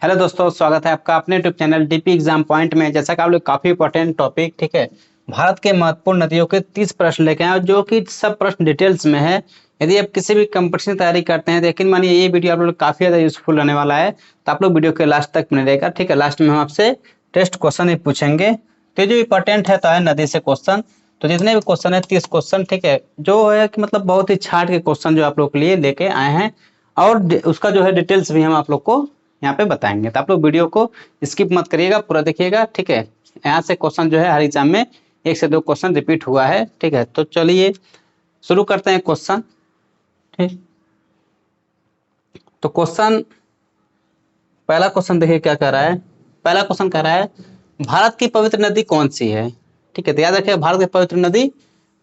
Hello दोस्तों, स्वागत है आपका अपने YouTube channel DP exam point में। जैसा कि आप लोग काफी इंपॉर्टेंट टॉपिक, ठीक है, भारत के महत्वपूर्ण नदियों के 30 प्रश्न लेके आए और जो कि सब प्रश्न डिटेल्स में है। यदि आप किसी भी कंपटीशन की तैयारी करते हैं, लेकिन मानिए ये वीडियो आप लोग काफी ज्यादा यूजफुल रहने वाला है, तो आप लोग वीडियो के लास्ट तक बने रहेगा। ठीक है, लास्ट में हम आपसे टेस्ट क्वेश्चन ही पूछेंगे। तो जो इंपॉर्टेंट है तो है नदी से क्वेश्चन। तो जितने भी क्वेश्चन है 30 क्वेश्चन, ठीक है, जो है कि मतलब बहुत ही छाट के क्वेश्चन जो आप लोग के लिए लेके आए हैं। और उसका जो है डिटेल्स भी हम आप लोग को यहाँ पे बताएंगे। तो आप लोग वीडियो को स्किप मत करिएगा, पूरा देखिएगा। ठीक है, यहाँ से क्वेश्चन जो है हर एग्जाम में 1 से 2 क्वेश्चन रिपीट हुआ है। ठीक है, तो चलिए शुरू करते हैं क्वेश्चन। ठीक, तो पहला क्वेश्चन देखिए क्या कह रहा है। पहला क्वेश्चन कह रहा है भारत की पवित्र नदी कौन सी है। ठीक है, तो याद रखिए भारत की पवित्र नदी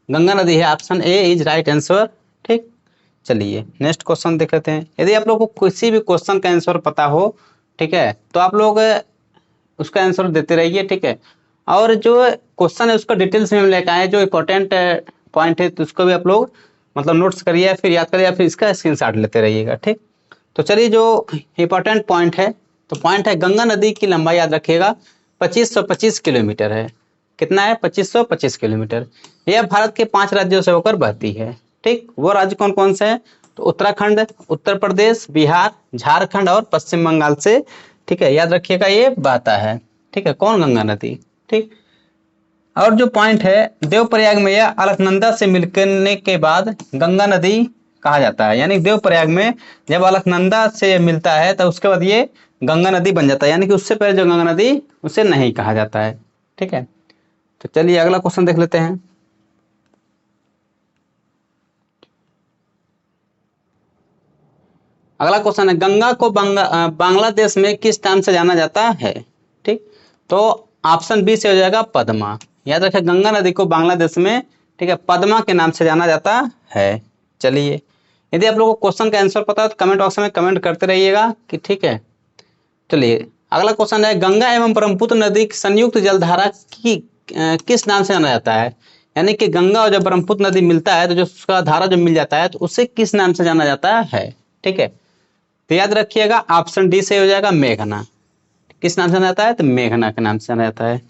गंगा नदी है। Option A is right answer. ठीक, चलिए नेक्स्ट क्वेश्चन देख लेते हैं। यदि आप लोग को किसी भी क्वेश्चन का आंसर पता हो, ठीक है, तो आप लोग उसका आंसर देते रहिए। ठीक है, और जो क्वेश्चन है उसका डिटेल्स में हम लेकर आए, जो इंपॉर्टेंट पॉइंट है तो उसको भी आप लोग मतलब नोट्स करिए, फिर याद करिए, फिर इसका स्क्रीनशॉट लेते रहिएगा। ठीक, तो चलिए जो इंपॉर्टेंट पॉइंट है, तो पॉइंट है गंगा नदी की लंबाई याद रखिएगा 2525 किलोमीटर है। कितना है? 2525 किलोमीटर। यह भारत के 5 राज्यों से होकर बहती है। ठीक, वो राज्य कौन कौन से हैं? तो उत्तराखंड, उत्तर प्रदेश, बिहार, झारखंड और पश्चिम बंगाल से, ठीक है, याद रखिएगा ये बहता है। ठीक है, कौन? गंगा नदी। ठीक, और जो पॉइंट है देवप्रयाग में यह अलकनंदा से मिलने के बाद गंगा नदी कहा जाता है। यानी देवप्रयाग में जब अलकनंदा से मिलता है तो उसके बाद ये गंगा नदी बन जाता है, यानी कि उससे पहले जो गंगा नदी उसे नहीं कहा जाता है। ठीक है, तो चलिए अगला क्वेश्चन देख लेते हैं। अगला क्वेश्चन है गंगा को बांग्लादेश में किस नाम से जाना जाता है। ठीक, तो ऑप्शन बी से हो जाएगा पद्मा। याद रखें गंगा नदी को बांग्लादेश में, ठीक है, पद्मा के नाम से जाना जाता है। चलिए, यदि आप लोगों को क्वेश्चन का आंसर पता है तो कमेंट बॉक्स में कमेंट करते रहिएगा कि ठीक है। चलिए अगला क्वेश्चन है गंगा एवं ब्रह्मपुत्र नदी की संयुक्त जलधारा की किस नाम से जाना जाता है। यानी कि गंगा और जब ब्रह्मपुत्र नदी मिलता है तो जो उसका धारा जो मिल जाता है तो उसे किस नाम से जाना जाता है। ठीक है, तो याद रखिएगा ऑप्शन डी से हो जाएगा मेघना। किस नाम से जाना जाता है? तो मेघना के नाम से जाना जाता है।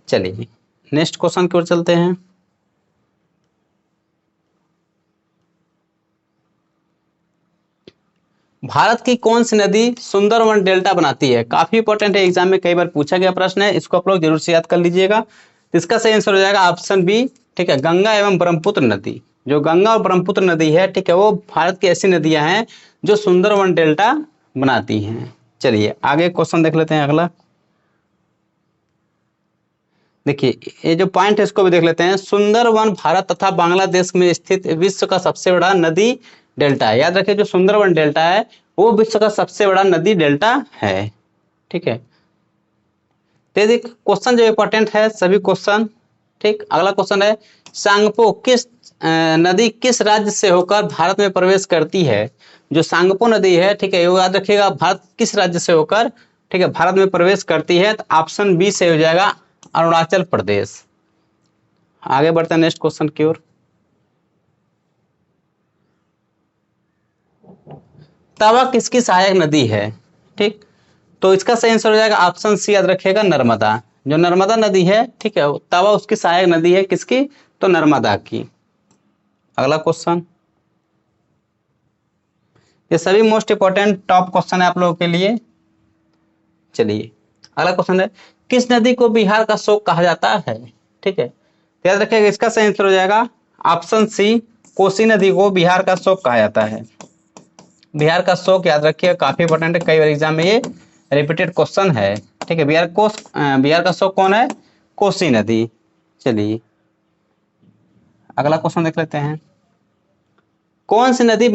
चलिए नेक्स्ट क्वेश्चन की ओर चलते हैं। भारत की कौन सी नदी सुंदरवन डेल्टा बनाती है? काफी इंपॉर्टेंट है, एग्जाम में कई बार पूछा गया प्रश्न है, इसको आप लोग जरूर से याद कर लीजिएगा। इसका सही आंसर हो जाएगा ऑप्शन बी। ठीक है, गंगा एवं ब्रह्मपुत्र नदी। जो गंगा और ब्रह्मपुत्र नदी है, ठीक है, वो भारत की ऐसी नदियां हैं जो सुंदरवन डेल्टा बनाती हैं। चलिए आगे क्वेश्चन देख लेते हैं अगला। देखिए ये जो पॉइंट है इसको भी देख लेते हैं। सुंदरवन भारत तथा बांग्लादेश में स्थित विश्व का सबसे बड़ा नदी डेल्टा है। याद रखिए जो सुंदरवन डेल्टा है वो विश्व का सबसे बड़ा नदी डेल्टा है। ठीक है, तो देखिए क्वेश्चन जो इंपॉर्टेंट है सभी क्वेश्चन। ठीक, अगला क्वेश्चन है सांगपो किस नदी किस राज्य से होकर भारत में प्रवेश करती है। जो सांगपो नदी है, ठीक है, वो याद रखिएगा भारत किस राज्य से होकर, ठीक है, भारत में प्रवेश करती है। तो ऑप्शन बी से हो जाएगा अरुणाचल प्रदेश। आगे बढ़ते हैं नेक्स्ट क्वेश्चन की ओर। तवा किसकी सहायक नदी है? ठीक, तो इसका सही आंसर हो जाएगा ऑप्शन सी, याद रखिएगा नर्मदा। जो नर्मदा नदी है, ठीक है, तवा उसकी सहायक नदी है। किसकी? तो नर्मदा की। अगला क्वेश्चन, ये सभी मोस्ट इंपॉर्टेंट टॉप क्वेश्चन है आप लोगों के लिए। चलिए अगला क्वेश्चन है किस नदी को बिहार का शोक कहा जाता है। ठीक है, तो याद रखिएगा इसका सही आंसर हो जाएगा ऑप्शन सी, कोसी नदी को बिहार का शोक कहा जाता है। बिहार का शोक याद रखिएगा काफी इंपॉर्टेंट है, कई बार एग्जाम में ये रिपीटेड क्वेश्चन है। ठीक है, बिहार का शोक कौन है? कोसी नदी। चलिए अगला क्वेश्चन देख लेते हैं। कौन सी नदी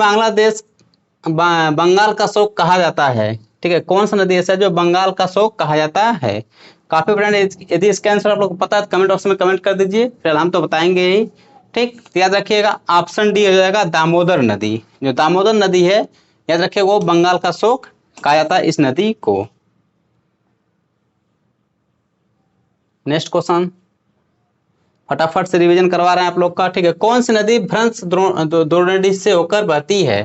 बंगाल का शोक कहा जाता है? ठीक है, कौन सा नदी ऐसा है जो बंगाल का शोक कहा जाता है? काफी इंपॉर्टेंट, यदि इसका आंसर आप लोग को पता है तो कमेंट बॉक्स में कमेंट कर दीजिए, फिर हम तो बताएंगे ही। ठीक, तो याद रखिएगा ऑप्शन डी हो जाएगा दामोदर नदी। जो दामोदर नदी है, याद रखिएगा वो बंगाल का शोक कहा जाता है इस नदी को। नेक्स्ट क्वेश्चन फटाफट से रिवीजन करवा रहे हैं आप लोग का। ठीक है, कौन सी नदी भ्रंश द्रोणी से होकर बहती है?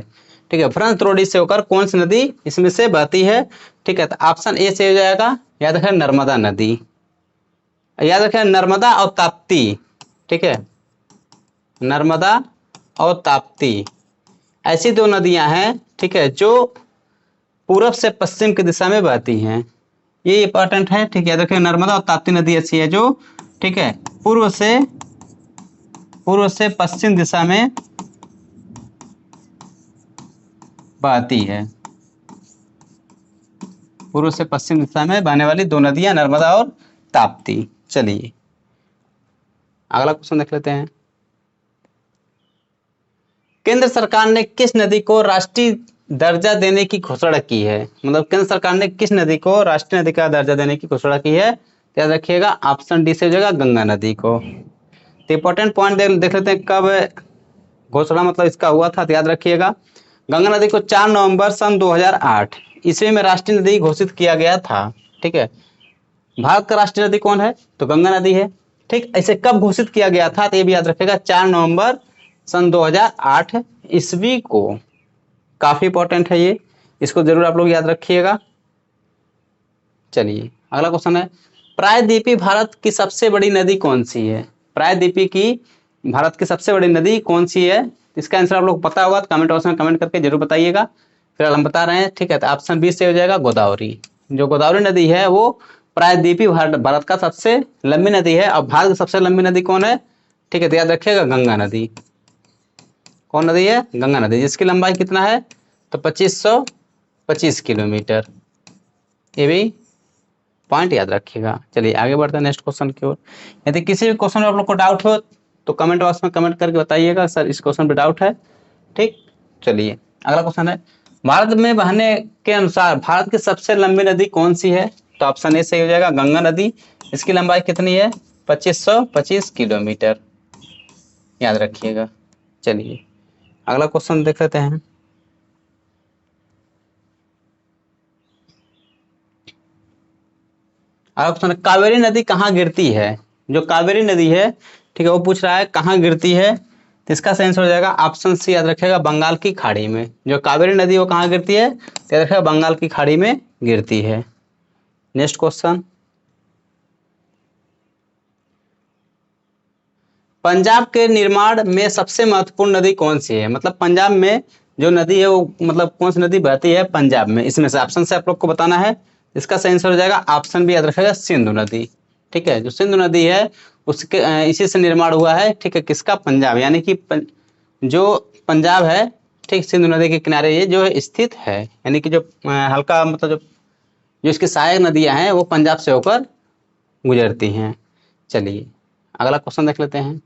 ठीक है, भ्रंश द्रोणी से होकर कौन सी नदी इसमें से बहती है? ठीक है, तो ऑप्शन ए से हो जाएगा, याद रखें नर्मदा नदी, याद रखें नर्मदा और ताप्ती, ठीक है, नर्मदा और ताप्ती ऐसी दो नदियां हैं, ठीक है, जो पूरब से पश्चिम की दिशा में बहती हैं, ये इंपॉर्टेंट है, ठीक है, याद रखें नर्मदा और ताप्ती नदी ऐसी है जो, ठीक है, पूर्व से पश्चिम दिशा में बहती है, पूर्व से पश्चिम दिशा में बहने वाली दो नदियां नर्मदा और ताप्ती। चलिए अगला क्वेश्चन देख लेते हैं। केंद्र सरकार ने किस नदी को राष्ट्रीय दर्जा देने की घोषणा की है, मतलब केंद्र सरकार ने किस नदी को राष्ट्रीय नदी का दर्जा देने की घोषणा की है, याद रखिएगा ऑप्शन डी से हो जाएगा गंगा नदी को। तो इंपॉर्टेंट पॉइंट देख लेते हैं, कब घोषणा मतलब इसका हुआ था, तो याद रखिएगा गंगा नदी को 4 नवंबर सन 2008 ईस्वी में राष्ट्रीय नदी घोषित किया गया था, ठीक है। भारत का राष्ट्रीय नदी कौन है, तो गंगा नदी है, ठीक। ऐसे कब घोषित किया गया था, तो ये भी याद रखिएगा 4 नवंबर सन 2008 ईस्वी को। काफी इंपॉर्टेंट है ये, इसको जरूर आप लोग याद रखिएगा। चलिए अगला क्वेश्चन है, प्रायद्वीपीय भारत की सबसे बड़ी नदी कौन सी है, प्रायद्वीपीय की भारत की सबसे बड़ी नदी कौन सी है, इसका आंसर आप लोग पता होगा तो कमेंट बॉक्स में कमेंट करके जरूर बताइएगा। फिर हम बता रहे हैं, ठीक है, तो ऑप्शन बी से हो जाएगा गोदावरी। जो गोदावरी नदी है वो प्रायद्वीपीय भारत का सबसे लंबी नदी है। और भारत की सबसे लंबी नदी कौन है, ठीक है, तो याद रखिएगा गंगा नदी। कौन नदी है, गंगा नदी, जिसकी लंबाई कितना है, तो 2525 किलोमीटर। ये भी पॉइंट याद रखिएगा। चलिए आगे बढ़ते हैं नेक्स्ट क्वेश्चन की ओर। यदि किसी भी क्वेश्चन में आप लोग को डाउट हो तो कमेंट बॉक्स में कमेंट करके बताइएगा, सर इस क्वेश्चन पे डाउट है, ठीक। चलिए अगला क्वेश्चन है, भारत में बहने के अनुसार भारत की सबसे लंबी नदी कौन सी है, तो ऑप्शन ए सही हो जाएगा गंगा नदी। इसकी लंबाई कितनी है, 2525 किलोमीटर, याद रखिएगा। चलिए अगला क्वेश्चन देख लेते हैं। अगला क्वेश्चन है, कावेरी नदी कहाँ गिरती है, जो कावेरी नदी है, ठीक है, वो पूछ रहा है कहाँ गिरती है, तो इसका सही आंसर हो जाएगा ऑप्शन सी, याद रखिएगा बंगाल की खाड़ी में। जो कावेरी नदी वो कहाँ गिरती है, तो याद रखिएगा बंगाल की खाड़ी में गिरती है। नेक्स्ट क्वेश्चन, पंजाब के निर्माण में सबसे महत्वपूर्ण नदी कौन सी है, मतलब पंजाब में जो नदी है वो मतलब कौन सी नदी बहती है पंजाब में, इसमें से ऑप्शन से आप लोग को बताना है। इसका सही आंसर हो जाएगा ऑप्शन बी, याद रखिएगा सिंधु नदी, ठीक है। जो सिंधु नदी है उसके इसी से निर्माण हुआ है, ठीक है, किसका, पंजाब, यानी कि जो पंजाब है, ठीक, सिंधु नदी के किनारे ये जो स्थित है, यानी कि जो हल्का मतलब जो इसकी सहायक नदियां हैं वो पंजाब से होकर गुजरती हैं। चलिए अगला क्वेश्चन देख लेते हैं।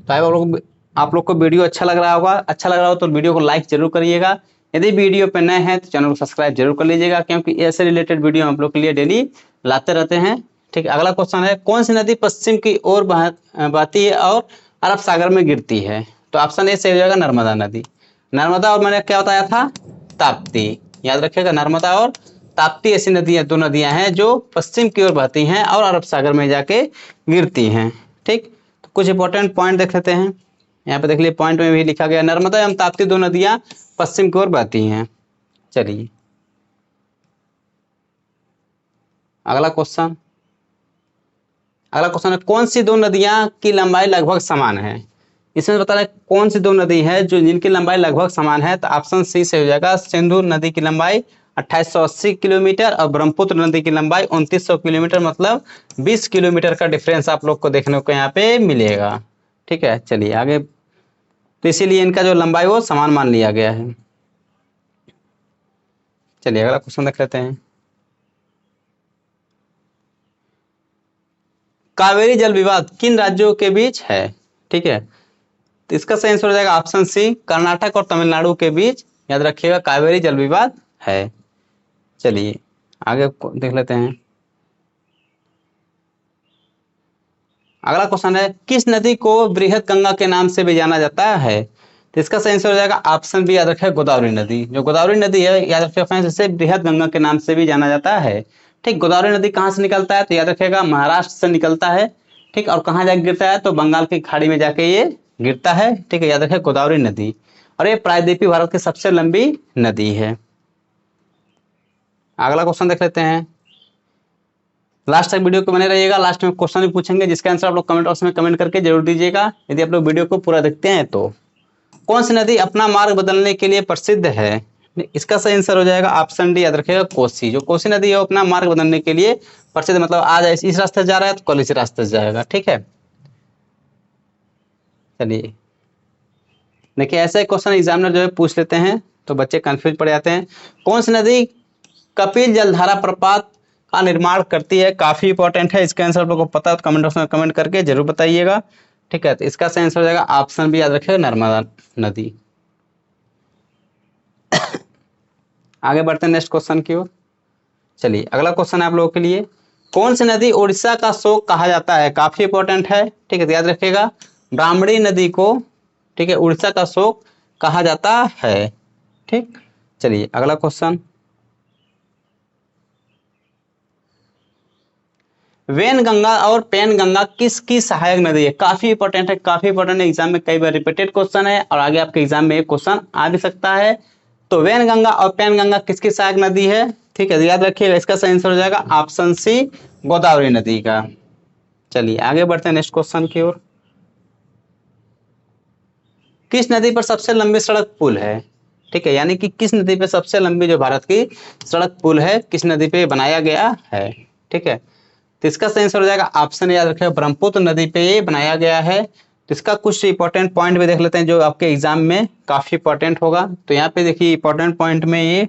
तो आप लोग को वीडियो अच्छा लग रहा होगा, अच्छा लग रहा हो तो वीडियो को लाइक जरूर करिएगा। यदि वीडियो पे नए हैं तो चैनल को सब्सक्राइब जरूर कर लीजिएगा, क्योंकि ऐसे रिलेटेड वीडियो हम आप लोग के लिए डेली लाते रहते हैं, ठीक। अगला क्वेश्चन है, कौन सी नदी पश्चिम की ओर बहती है और अरब सागर में गिरती है, तो ऑप्शन ए से हो जाएगा नर्मदा नदी। नर्मदा और मैंने क्या बताया था, ताप्ती, याद रखिएगा नर्मदा और ताप्ती ऐसी नदियां, दो नदियां हैं जो पश्चिम की ओर बहती हैं और अरब सागर में जाके गिरती हैं, ठीक। तो कुछ इंपॉर्टेंट पॉइंट देख लेते हैं। यहाँ पे देख लीजिए पॉइंट में भी लिखा गया, नर्मदा एवं ताप्ती दो नदियां पश्चिम की ओर बहती हैं। चलिए अगला क्वेश्चन, अगला क्वेश्चन है, कौन सी दो नदियां की लंबाई लगभग समान है, इसमें बता रहे कौन सी दो नदी है जो जिनकी लंबाई लगभग समान है, तो ऑप्शन सी से हो जाएगा सिंधु नदी की लंबाई 2880 किलोमीटर और ब्रह्मपुत्र नदी की लंबाई 2900 किलोमीटर, मतलब 20 किलोमीटर का डिफरेंस आप लोग को देखने को यहाँ पे मिलेगा, ठीक है। चलिए आगे, तो इसीलिए इनका जो लंबाई वो समान मान लिया गया है। चलिए अगला क्वेश्चन देख लेते हैं। कावेरी जल विवाद किन राज्यों के बीच है, ठीक है, तो इसका सही आंसर हो जाएगा ऑप्शन सी, कर्नाटक और तमिलनाडु के बीच, याद रखिएगा कावेरी जल विवाद है। चलिए आगे देख लेते हैं। अगला क्वेश्चन है, किस नदी को बृहद गंगा के नाम से भी जाना जाता है, तो इसका सही आंसर हो जाएगा ऑप्शन बी, याद रखिए गोदावरी नदी। जो गोदावरी नदी है, याद रखिए फ्रेंड्स, इसे बृहद गंगा के नाम से भी जाना जाता है, ठीक। गोदावरी नदी कहाँ से निकलता है, तो याद रखिएगा महाराष्ट्र से निकलता है, ठीक। और कहाँ जाके गिरता है, तो बंगाल की खाड़ी में जाके ये गिरता है, ठीक है, याद रखिए गोदावरी नदी। और ये प्रायद्वीपीय भारत की सबसे लंबी नदी है। अगला क्वेश्चन देख लेते हैं। लास्ट तक वीडियो को बने रहिएगा, लास्ट में क्वेश्चन भी पूछेंगे जिसका आंसर आप लोग कमेंट बॉक्स में कमेंट करके जरूर दीजिएगा यदि आप लोग वीडियो को पूरा देखते हैं तो। कौन सी नदी अपना मार्ग बदलने के लिए प्रसिद्ध है? इसका सही आंसर हो जाएगा ऑप्शन डी, याद रखिएगा कोसी। जो कोसी नदी है वो अपना मार्ग बदलने के लिए प्रसिद्ध, मतलब आज इस रास्ते से जा रहा है तो कल इस रास्ते से जाएगा। ठीक है, चलिए देखिए ऐसे क्वेश्चन एग्जामिनर जो है पूछ लेते हैं तो बच्चे कंफ्यूज पड़ जाते हैं। कौन सी नदी कपिल जलधारा प्रपात का निर्माण करती है? काफी इंपॉर्टेंट है, इसका आंसर आप लोगों को पता है तो कमेंट बॉक्स में कमेंट करके जरूर बताइएगा। ठीक है, तो इसका सही आंसर हो जाएगा ऑप्शन बी, याद रखिएगा नर्मदा नदी। आगे बढ़ते हैं नेक्स्ट क्वेश्चन की ओर। चलिए अगला क्वेश्चन है आप लोगों के लिए। कौन सी नदी उड़ीसा का शोक कहा जाता है? काफी इंपॉर्टेंट है। ठीक है, तो याद रखिएगा ब्राह्मणी नदी को, ठीक है, उड़ीसा का शोक कहा जाता है। ठीक, चलिए अगला क्वेश्चन। वेन गंगा और पेन गंगा किसकी सहायक नदी है? काफी इंपॉर्टेंट है, काफी इंपॉर्टेंट है, एग्जाम में कई बार रिपीटेड क्वेश्चन है और आगे आपके एग्जाम में एक क्वेश्चन आ भी सकता है। तो वेन गंगा और पेन गंगा किसकी सहायक नदी है? ठीक है, याद रखिएगा इसका सही आंसर हो जाएगा ऑप्शन सी, गोदावरी नदी का। चलिए आगे बढ़ते हैं नेक्स्ट क्वेश्चन की ओर। किस नदी पर सबसे लंबी सड़क पुल है? ठीक है, यानी कि किस नदी पे सबसे लंबी जो भारत की सड़क पुल है किस नदी पे बनाया गया है? ठीक है, तो इसका सही आंसर हो जाएगा ऑप्शन, याद रखिएगा ब्रह्मपुत्र नदी पे ये बनाया गया है। तो इसका कुछ इंपॉर्टेंट पॉइंट भी देख लेते हैं जो आपके एग्जाम में काफी इंपॉर्टेंट होगा। तो यहाँ पे देखिए इंपॉर्टेंट पॉइंट में ये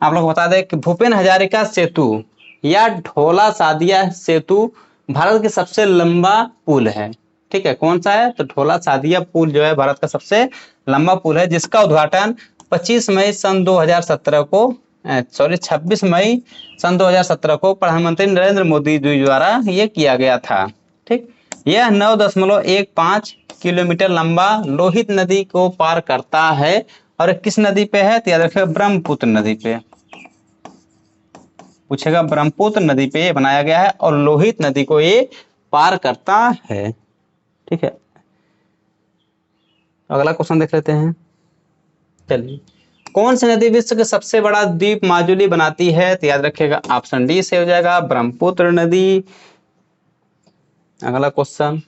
आप लोग बता दें कि भूपेन हजारिका सेतु या ढोला सादिया सेतु भारत की सबसे लंबा पुल है। ठीक है, कौन सा है? तो ढोला सादिया पुल जो है भारत का सबसे लंबा पुल है, जिसका उद्घाटन 25 मई सन 2017 को 26 मई सन 2017 को प्रधानमंत्री नरेंद्र मोदी जी द्वारा ये किया गया था। ठीक, यह 9.15 किलोमीटर लंबा लोहित नदी को पार करता है और किस नदी पे है? तो याद रखिएगा ब्रह्मपुत्र नदी पे पूछेगा। ब्रह्मपुत्र नदी पे ये बनाया गया है और लोहित नदी को ये पार करता है। ठीक है, अगला क्वेश्चन देख लेते हैं। चलिए, कौन सी नदी विश्व के सबसे बड़ा द्वीप माजुली बनाती है? तो याद रखिएगा ऑप्शन डी से हो जाएगा ब्रह्मपुत्र नदी। अगला क्वेश्चन,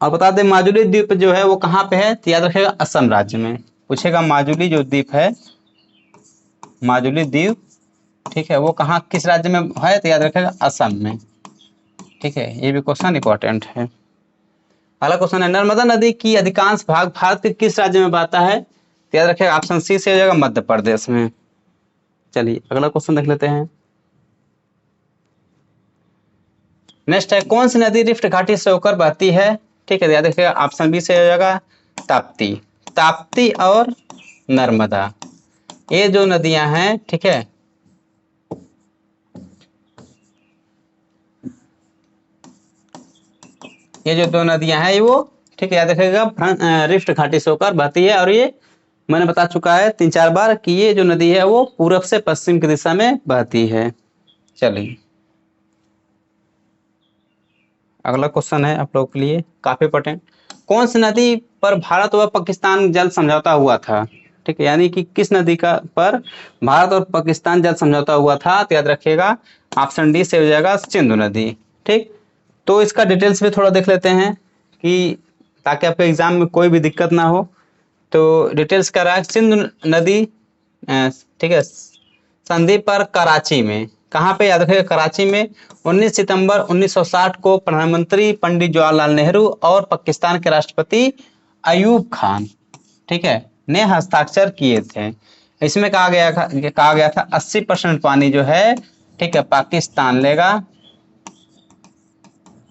और बता दें माजुली द्वीप जो है वो कहाँ पे है? तो याद रखिएगा असम राज्य में पूछेगा। माजुली जो द्वीप है, माजुली द्वीप, ठीक है, वो कहाँ किस राज्य में है? तो याद रखिएगा असम में। ठीक है, ये भी क्वेश्चन इंपॉर्टेंट है। अगला क्वेश्चन है, नर्मदा नदी की अधिकांश भाग भारत के किस राज्य में बहता है? तो याद रखिएगा ऑप्शन सी से हो जाएगा मध्य प्रदेश में। चलिए अगला क्वेश्चन देख लेते हैं। नेक्स्ट है, कौन सी नदी रिफ्ट घाटी से होकर बहती है? ठीक है, याद रखिएगा ऑप्शन बी से हो जाएगा ताप्ती। ताप्ती और नर्मदा ये जो नदियां हैं, ठीक है, ये जो दो नदियां हैं वो, ठीक है, याद रखिएगा रिफ्ट घाटी से होकर बहती है। और ये मैंने बता चुका है 3-4 बार कि ये जो नदी है वो पूरब से पश्चिम की दिशा में बहती है। चलिए अगला क्वेश्चन है आप लोगों के लिए काफी इंपॉर्टेंट। कौन सी नदी पर भारत व पाकिस्तान जल समझौता हुआ था? ठीक है, यानी कि किस नदी का पर भारत और पाकिस्तान जल समझौता हुआ था? तो याद रखिएगा ऑप्शन डी से हो जाएगा सिंधु नदी। ठीक, तो इसका डिटेल्स भी थोड़ा देख लेते हैं कि ताकि आपके एग्जाम में कोई भी दिक्कत ना हो। तो डिटेल्स कर रहा है सिंधु नदी, ठीक है, संधि पर कराची में, कहाँ पे? याद रखिएगा कराची में 19 सितंबर 1960 को प्रधानमंत्री पंडित जवाहरलाल नेहरू और पाकिस्तान के राष्ट्रपति अयूब खान, ठीक है, ने हस्ताक्षर किए थे। इसमें कहा गया था 80% पानी जो है, ठीक है, पाकिस्तान लेगा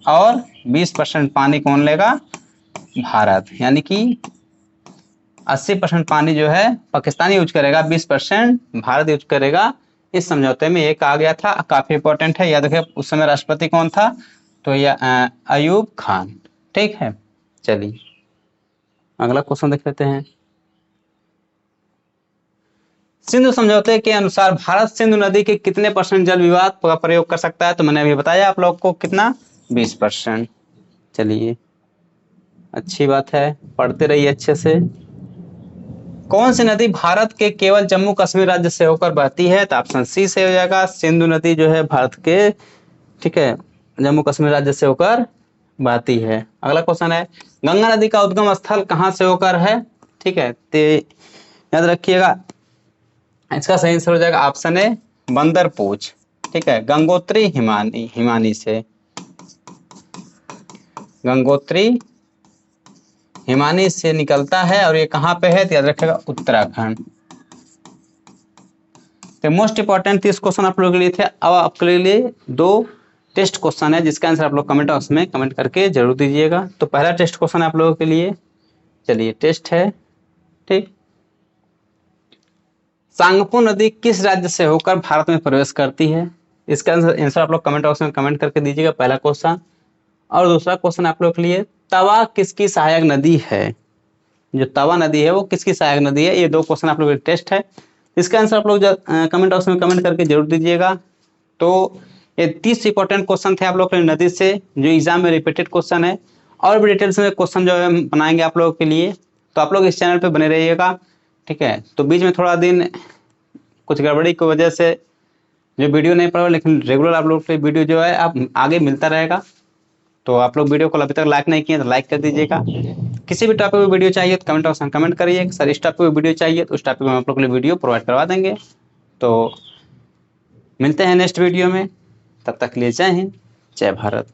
और 20% पानी कौन लेगा? भारत। यानी कि 80% पानी जो है पाकिस्तान यूज करेगा, 20% भारत यूज करेगा। इस समझौते में ये कहा गया था, काफी इंपॉर्टेंट है, याद रखिए उस समय राष्ट्रपति कौन था? तो यह अयूब खान। ठीक है, चलिए अगला क्वेश्चन देख लेते हैं। सिंधु समझौते के अनुसार भारत सिंधु नदी के कितने % जल विवाद का प्रयोग कर सकता है? तो मैंने अभी बताया आप लोग को कितना, 20%। चलिए अच्छी बात है, पढ़ते रहिए अच्छे से। कौन सी नदी भारत के केवल जम्मू कश्मीर राज्य से होकर बहती है? तो ऑप्शन सी से हो जाएगा, सिंधु नदी जो है भारत के, ठीक है, जम्मू कश्मीर राज्य से होकर बहती है। अगला क्वेश्चन है, गंगा नदी का उद्गम स्थल कहाँ से होकर है? ठीक है, तो याद रखिएगा, इसका सही आंसर हो जाएगा ऑप्शन ए, बंदरपूछ। ठीक है, गंगोत्री हिमानी, हिमानी से, गंगोत्री हिमानी से निकलता है और ये कहाँ पे है? तो याद रखिएगा उत्तराखंड। तो मोस्ट इंपॉर्टेंट 30 क्वेश्चन आप लोगों के लिए थे। अब आपके लिए 2 टेस्ट क्वेश्चन है जिसका आंसर आप लोग कमेंट बॉक्स में कमेंट करके जरूर दीजिएगा। तो पहला टेस्ट क्वेश्चन आप लोगों के लिए, चलिए टेस्ट है, ठीक, सांगपो नदी किस राज्य से होकर भारत में प्रवेश करती है? इसका आंसर आप लोग कमेंट बॉक्स में कमेंट करके दीजिएगा, पहला क्वेश्चन। और दूसरा क्वेश्चन आप लोग के लिए, तवा किसकी सहायक नदी है? जो तवा नदी है वो किसकी सहायक नदी है? ये 2 क्वेश्चन आप लोग के टेस्ट है, इसका आंसर आप लोग कमेंट बॉक्स में कमेंट करके जरूर दीजिएगा। तो ये 30 इंपॉर्टेंट क्वेश्चन थे आप लोग के नदी से, जो एग्जाम में रिपीटेड क्वेश्चन है। और भी डिटेल्स में क्वेश्चन जो है बनाएंगे आप लोगों के लिए, तो आप लोग इस चैनल पे बने रहिएगा। ठीक है, तो बीच में थोड़ा दिन कुछ गड़बड़ी की वजह से जो वीडियो नहीं पड़ा, लेकिन रेगुलर आप लोग के वीडियो जो है आप आगे मिलता रहेगा। तो आप लोग वीडियो को अभी तक लाइक नहीं किए तो लाइक कर दीजिएगा। किसी भी टॉपिक में वीडियो चाहिए तो कमेंट बॉक्स में कमेंट करिए, सर इस टॉपिक में वीडियो चाहिए तो उस टॉपिक में आप लोग के लिए वीडियो प्रोवाइड करवा देंगे। तो मिलते हैं नेक्स्ट वीडियो में, तब तक के लिए जय हिंद, जय भारत।